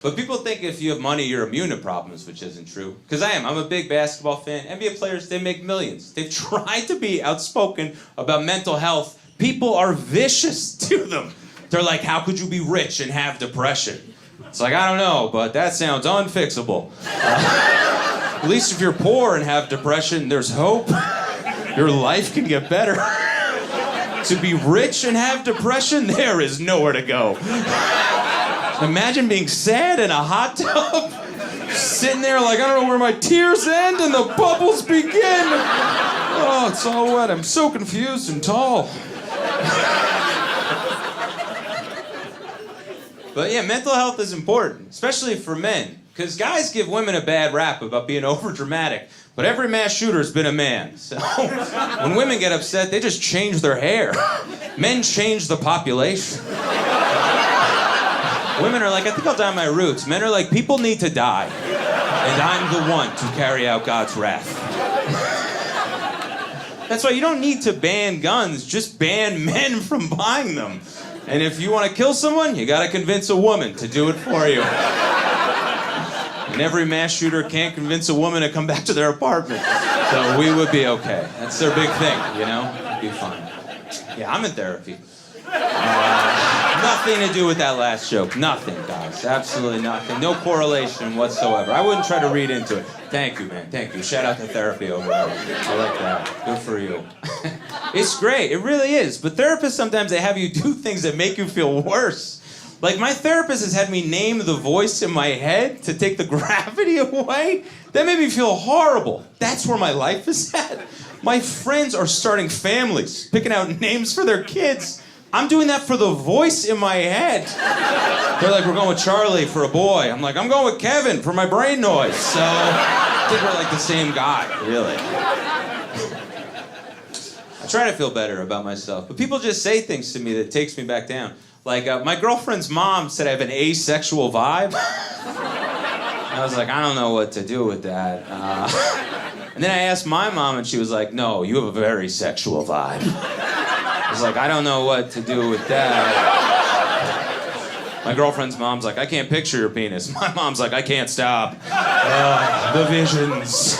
But people think if you have money, you're immune to problems, which isn't true. Because I am. I'm a big basketball fan. NBA players, they make millions. They've tried to be outspoken about mental health. People are vicious to them. They're like, how could you be rich and have depression? It's like, I don't know, but that sounds unfixable. At least if you're poor and have depression, there's hope. Your life can get better. To be rich and have depression, there is nowhere to go. Imagine being sad in a hot tub, sitting there like, I don't know where my tears end and the bubbles begin. Oh, it's all wet. I'm so confused and tall. But yeah, mental health is important, especially for men. Because guys give women a bad rap about being overdramatic. But every mass shooter's been a man. So when women get upset, they just change their hair. Men change the population. Women are like, I think I'll dye my roots. Men are like, people need to die. And I'm the one to carry out God's wrath. That's why you don't need to ban guns. Just ban men from buying them. And if you want to kill someone, you got to convince a woman to do it for you. And every mass shooter can't convince a woman to come back to their apartment. So we would be okay. That's their big thing, you know? We'd be fine. Yeah, I'm in therapy. Nothing to do with that last joke. Nothing, guys. Absolutely nothing. No correlation whatsoever. I wouldn't try to read into it. Thank you, man. Thank you. Shout out to therapy over there. I like that. Good for you. It's great. It really is. But therapists, sometimes they have you do things that make you feel worse. Like, my therapist has had me name the voice in my head to take the gravity away. That made me feel horrible. That's where my life is at. My friends are starting families, picking out names for their kids. I'm doing that for the voice in my head. They're like, we're going with Charlie for a boy. I'm like, I'm going with Kevin for my brain noise. So I think we're like the same guy, really. I try to feel better about myself, but people just say things to me that takes me back down. Like, my girlfriend's mom said I have an asexual vibe. I was like, I don't know what to do with that. And then I asked my mom, and she was like, no, you have a very sexual vibe. I was like, I don't know what to do with that. My girlfriend's mom's like, I can't picture your penis. My mom's like, I can't stop. The visions.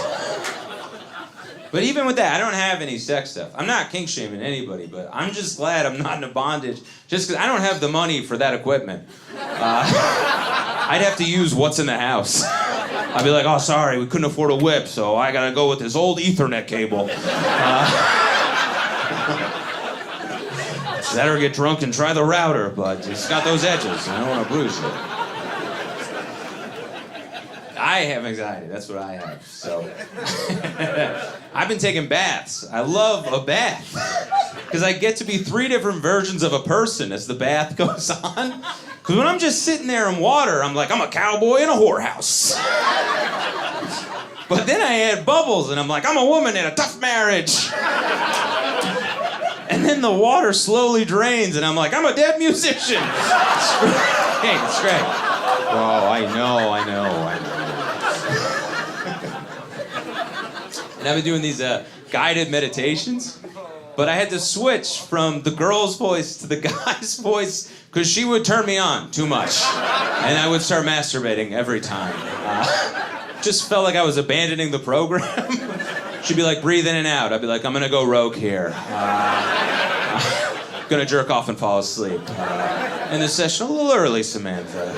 But even with that, I don't have any sex stuff. I'm not kink shaming anybody, but I'm just glad I'm not in a bondage just because I don't have the money for that equipment. I'd have to use what's in the house. I'd be like, oh, sorry, we couldn't afford a whip, so I gotta go with this old Ethernet cable. Let her get drunk and try the router, but it's got those edges. I don't want to bruise it. I have anxiety. That's what I have. So I've been taking baths. I love a bath because I get to be 3 different versions of a person as the bath goes on. Because when I'm just sitting there in water, I'm like, I'm a cowboy in a whorehouse. But then I add bubbles, and I'm like, I'm a woman in a tough marriage. And then the water slowly drains, and I'm like, I'm a dead musician. It's great. It's great. Oh, I know. And I've been doing these guided meditations, but I had to switch from the girl's voice to the guy's voice because she would turn me on too much, and I would start masturbating every time. Just felt like I was abandoning the program. She'd be like, breathe in and out. I'd be like, I'm gonna go rogue here. Gonna jerk off and fall asleep. And the session a little early, Samantha.